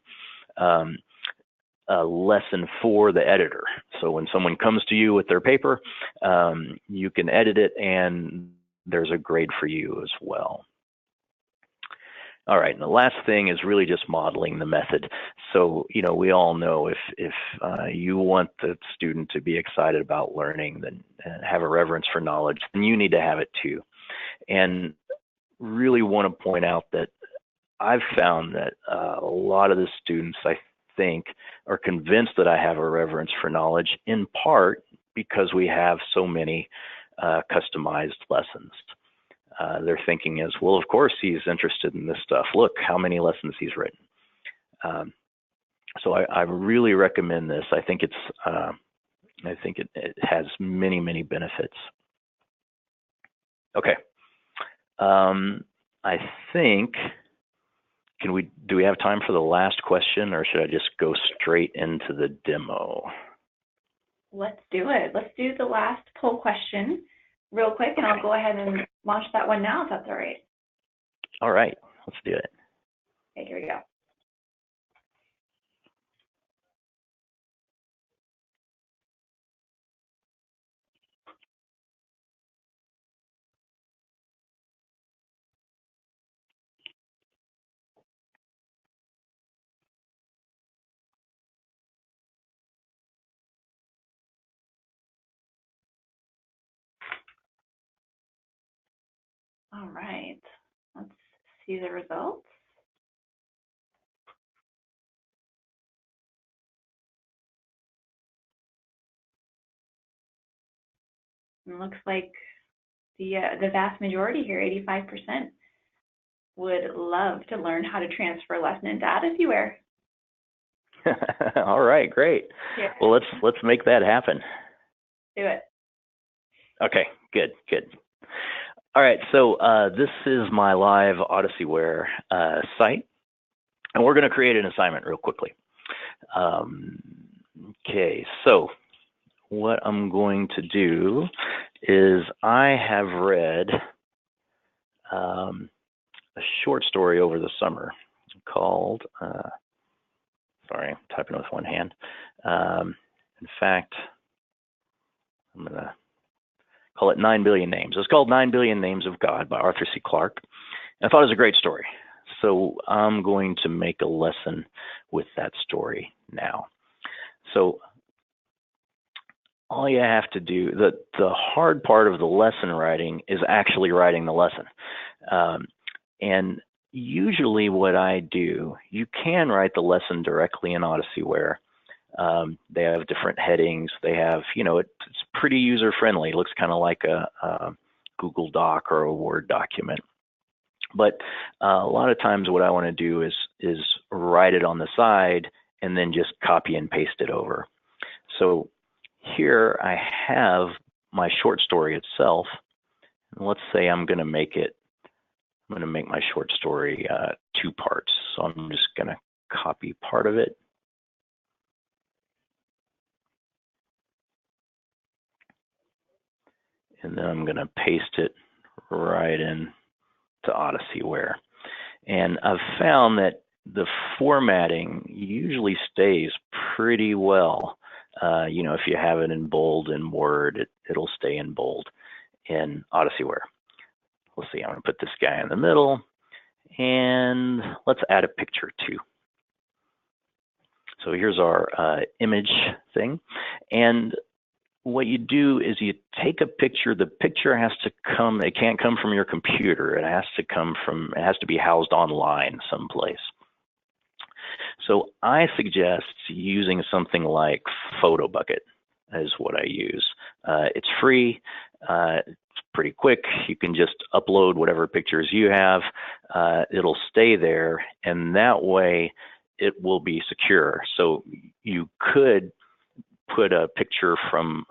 A lesson for the editor. So when someone comes to you with their paper, you can edit it and there's a grade for you as well. All right, and the last thing is really just modeling the method. So, we all know if you want the student to be excited about learning, then have a reverence for knowledge, then you need to have it too. And really want to point out that I've found that a lot of the students, I think, are convinced that I have a reverence for knowledge, in part because we have so many customized lessons. Their thinking is, well, of course he's interested in this stuff. Look how many lessons he's written. So I really recommend this. I think it has many, many benefits. Okay. I think, do we have time for the last question, or should I just go straight into the demo? Let's do it. Let's do the last poll question real quick, and I'll go ahead and launch that one now, if that's all right. All right, let's do it. Okay, here we go. All right, let's see the results. It looks like the vast majority here, 85%, would love to learn how to transfer a lesson into Odysseyware. All right, great. Yeah. Well, let's make that happen. Do it. Okay, good. All right, so this is my live Odysseyware site, and we're going to create an assignment real quickly. Okay, so what I'm going to do is I have read a short story over the summer called, sorry, I'm typing with one hand. In fact, I'm going to call it 9 Billion Names. It's called 9 Billion Names of God by Arthur C. Clarke. And I thought it was a great story. So I'm going to make a lesson with that story now. So all you have to do, the hard part of the lesson writing is actually writing the lesson. And usually what I do, you can write the lesson directly in Odysseyware. They have different headings. They have, it's pretty user friendly. It looks kind of like a Google Doc or a Word document. But a lot of times what I want to do is write it on the side and then just copy and paste it over. So here I have my short story itself. And let's say I'm going to make my short story 2 parts. So I'm just going to copy part of it. And then I'm going to paste it right in to Odysseyware. And I've found that the formatting usually stays pretty well. If you have it in bold in Word, it'll stay in bold in Odysseyware. Let's see, I'm going to put this guy in the middle, and let's add a picture too. So here's our image thing. And what you do is you take a picture. The picture has to come, it can't come from your computer. It has to be housed online someplace. So I suggest using something like Photobucket is what I use. It's free. It's pretty quick. You can just upload whatever pictures you have. It'll stay there, and that way it will be secure. So you could put a picture from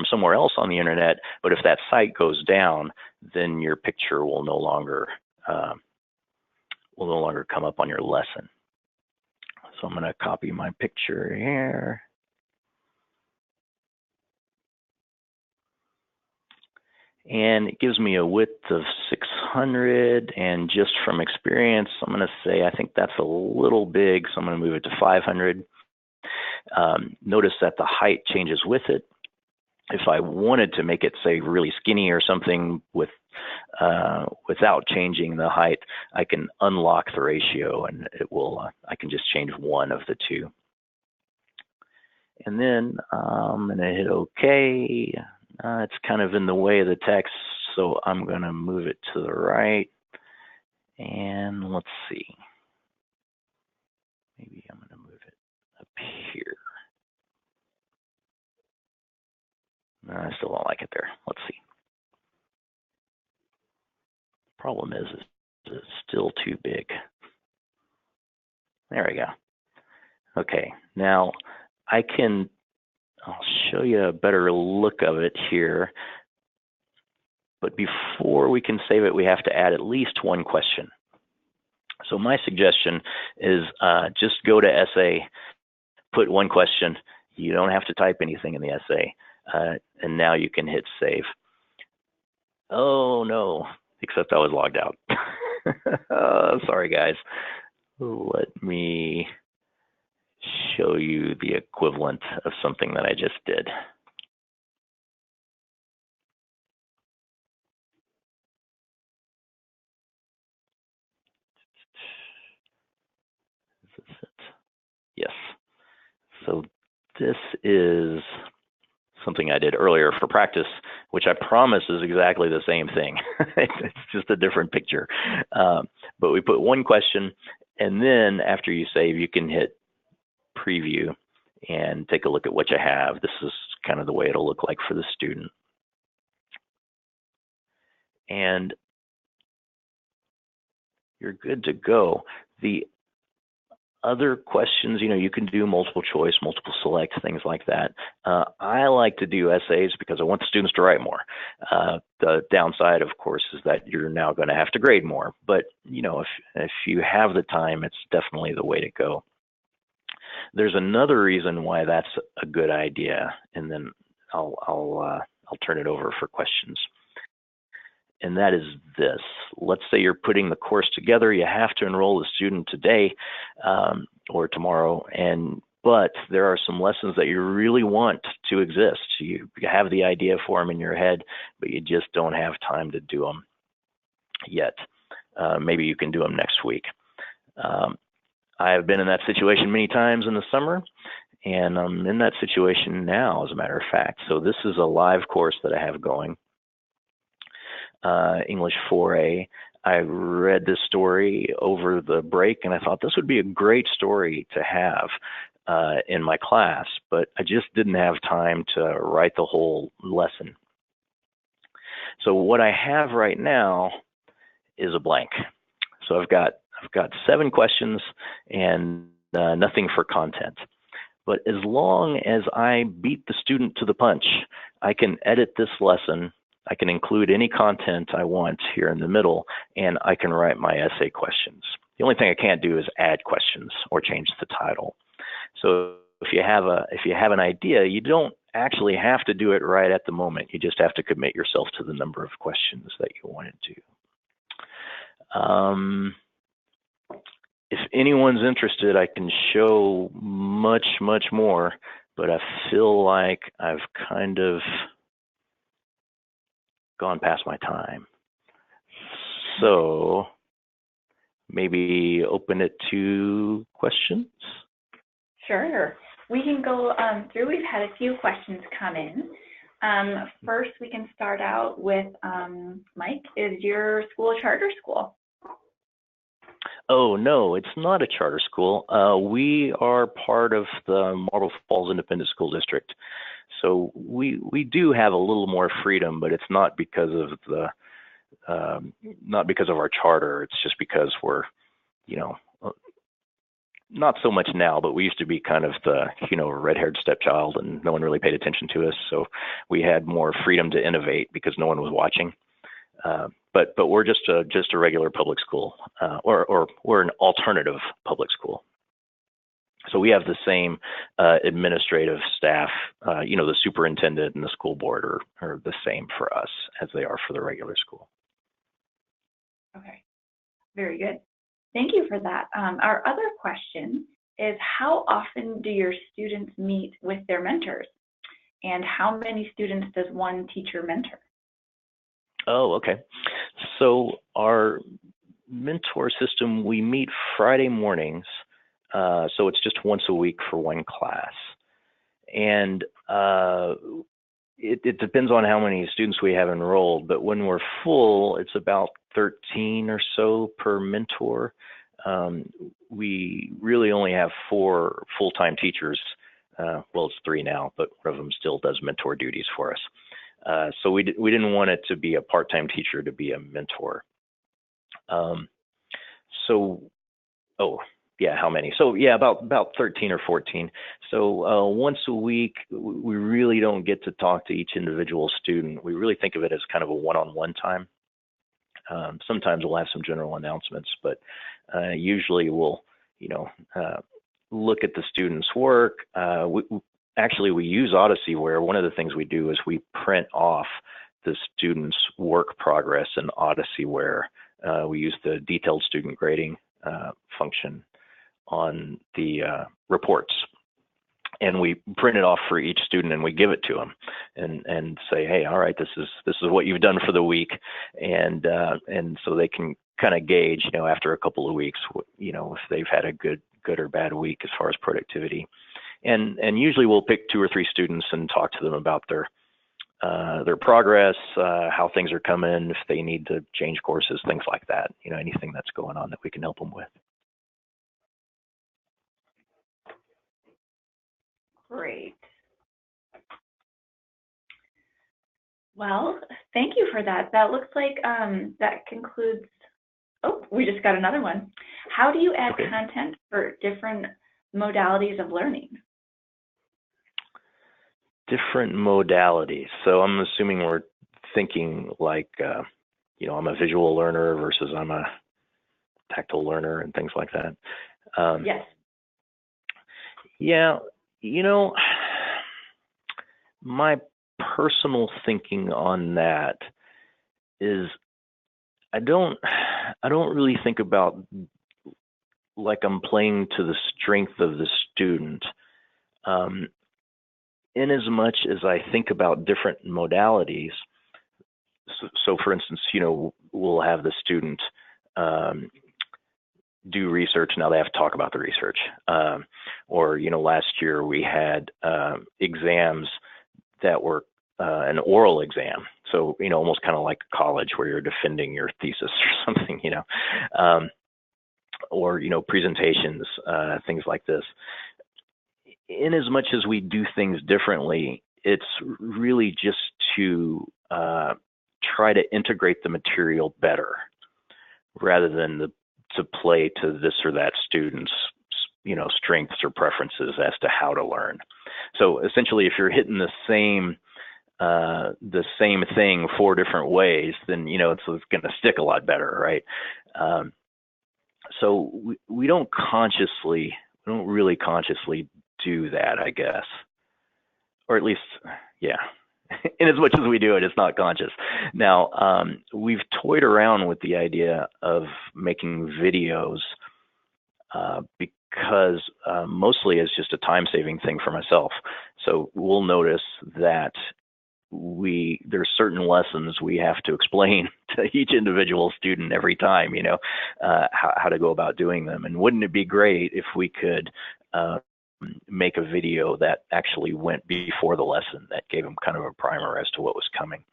somewhere else on the internet, but if that site goes down, then your picture will no longer come up on your lesson. So I'm going to copy my picture here. And it gives me a width of 600, and just from experience, I'm going to say I think that's a little big, so I'm going to move it to 500. Notice that the height changes with it. If I wanted to make it, say, really skinny or something without changing the height, I can unlock the ratio, and it will. I can just change one of the two. And then I'm going to hit OK. It's kind of in the way of the text, so I'm going to move it to the right. And let's see. Maybe I'm going to move it up here. No, I still don't like it there. Let's see. Problem is it's still too big. There we go. Okay, now I'll show you a better look of it here. But before we can save it, we have to add at least one question. So my suggestion is just go to essay, put one question. You don't have to type anything in the essay. And now you can hit save. Oh, no, except I was logged out. Sorry, guys. Let me show you the equivalent of something that I just did. Is this it? Yes. So this is something I did earlier for practice, which I promise is exactly the same thing. It's just a different picture. But we put one question, and then after you save, you can hit preview and take a look at what you have. This is kind of the way it'll look like for the student. And you're good to go. The other questions, you can do multiple choice, multiple select, things like that. I like to do essays because I want the students to write more. The downside, of course, is that you're now going to have to grade more. But, if you have the time, it's definitely the way to go. There's another reason why that's a good idea, and then I'll turn it over for questions. And that is this. Let's say you're putting the course together. You have to enroll the student today or tomorrow, but there are some lessons that you really want to exist. You have the idea for them in your head, but you just don't have time to do them yet. Maybe you can do them next week. I have been in that situation many times in the summer, and I'm in that situation now, as a matter of fact. So this is a live course that I have going. English 4A. I read this story over the break, and I thought this would be a great story to have in my class, but I just didn't have time to write the whole lesson. So what I have right now is a blank. So I've got 7 questions and nothing for content. But as long as I beat the student to the punch, I can edit this lesson. I can include any content I want here in the middle, and I can write my essay questions. The only thing I can't do is add questions or change the title. So if you have an idea, you don't actually have to do it right at the moment. You just have to commit yourself to the number of questions that you want to do. If anyone's interested, I can show much, much more, but I feel like I've kind of gone past my time. So maybe open it to questions. Sure. We can go through. We've had a few questions come in. First, we can start out with Mike. Is your school a charter school? Oh, no, it's not a charter school. We are part of the Marble Falls Independent School District. So we do have a little more freedom, but it's not because of our charter. It's just because we're, not so much now, but we used to be kind of the, red-haired stepchild, and no one really paid attention to us. So we had more freedom to innovate because no one was watching. But we're just a regular public school, or we're an alternative public school. So we have the same administrative staff, the superintendent and the school board are the same for us as they are for the regular school. Okay, very good. Thank you for that. Our other question is, how often do your students meet with their mentors? And how many students does one teacher mentor? Oh, okay. So our mentor system, we meet Friday mornings. So it's just once a week for one class. And it depends on how many students we have enrolled, but when we're full, it's about 13 or so per mentor. We really only have 4 full-time teachers. Well, it's 3 now, but one of them still does mentor duties for us. So we didn't want it to be a part-time teacher to be a mentor. How many? So yeah, about 13 or 14. So once a week, we really don't get to talk to each individual student. We really think of it as kind of a one-on-one time. Sometimes we'll have some general announcements, but usually we'll, look at the student's work. We use Odysseyware. One of the things we do is we print off the student's work progress in Odysseyware. We use the detailed student grading function on the reports, and we print it off for each student and we give it to them and say, hey, all right, this is what you've done for the week, and so they can kind of gauge, after a couple of weeks, if they've had a good or bad week as far as productivity. and usually we'll pick 2 or 3 students and talk to them about their progress, how things are coming, if they need to change courses, things like that. Anything that's going on that we can help them with. Great. Well, thank you for that. That looks like that concludes. Oh, we just got another one. How do you add content for different modalities of learning? Different modalities. So I'm assuming we're thinking like, I'm a visual learner versus I'm a tactile learner and things like that. Yes. Yeah, my personal thinking on that is I don't really think about like I'm playing to the strength of the student. In as much as I think about different modalities, so for instance, we'll have the student do research. Now they have to talk about the research. Or, last year we had exams that were an oral exam. So, almost kind of like college where you're defending your thesis or something, or, presentations, things like this. In as much as we do things differently, it's really just to try to integrate the material better rather than to play to this or that student's strengths or preferences as to how to learn. So essentially, if you're hitting the same thing 4 different ways, then it's going to stick a lot better, right? So we don't really consciously do that, I guess, or at least, yeah. In as much as we do it, it's not conscious. Now, we've toyed around with the idea of making videos because mostly it's just a time-saving thing for myself. So we'll notice that there's certain lessons we have to explain to each individual student every time, how to go about doing them. And wouldn't it be great if we could make a video that actually went before the lesson that gave them kind of a primer as to what was coming.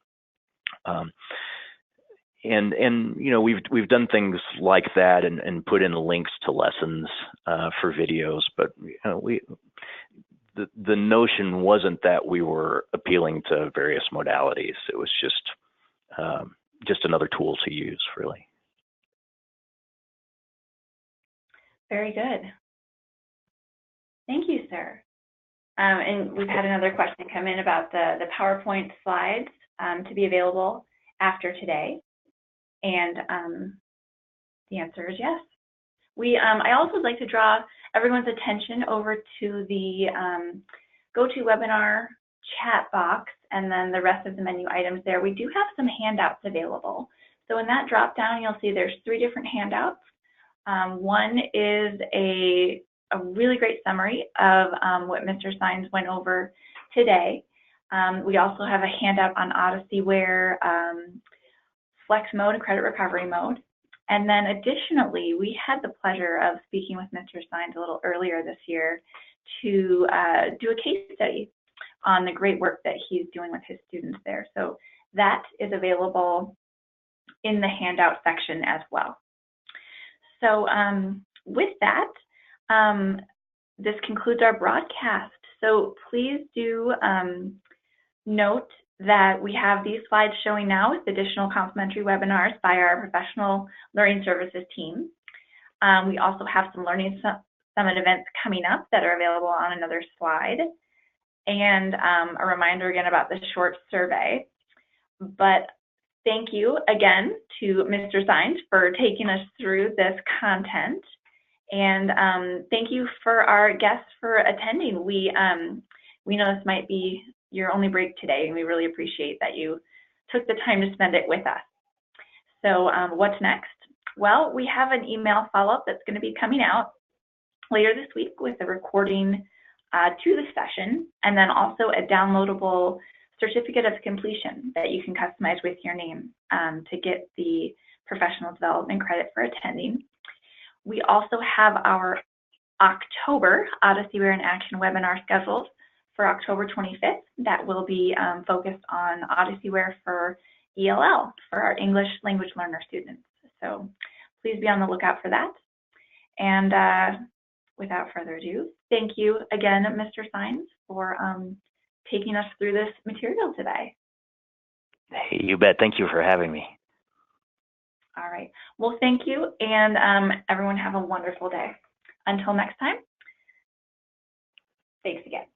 And we've done things like that and put in links to lessons for videos, but the notion wasn't that we were appealing to various modalities. It was just another tool to use, really. Very good. Thank you, sir. And we've had another question come in about the PowerPoint slides to be available after today. And the answer is yes. I also would like to draw everyone's attention over to the GoToWebinar chat box and then the rest of the menu items there. We do have some handouts available. So in that drop down, you'll see there's 3 different handouts. One is a really great summary of what Mr. Sines went over today. We also have a handout on Odysseyware, flex mode and credit recovery mode. And then additionally, we had the pleasure of speaking with Mr. Sines a little earlier this year to do a case study on the great work that he's doing with his students there. So that is available in the handout section as well. So with that, this concludes our broadcast. So please do note that we have these slides showing now with additional complimentary webinars by our professional learning services team. We also have some Learning Summit events coming up that are available on another slide. And a reminder again about the short survey. But thank you again to Mr. Sines for taking us through this content. And thank you for our guests for attending. We know this might be your only break today, and we really appreciate that you took the time to spend it with us. So what's next? Well, we have an email follow-up that's going to be coming out later this week with a recording to the session, and then also a downloadable certificate of completion that you can customize with your name to get the professional development credit for attending. We also have our October Odysseyware in Action webinar scheduled for October 25th that will be focused on Odysseyware for ELL, for our English language learner students. So please be on the lookout for that. And without further ado, thank you again, Mr. Sines, for taking us through this material today. Hey, you bet. Thank you for having me. All right. Well, thank you, and everyone have a wonderful day. Until next time, thanks again.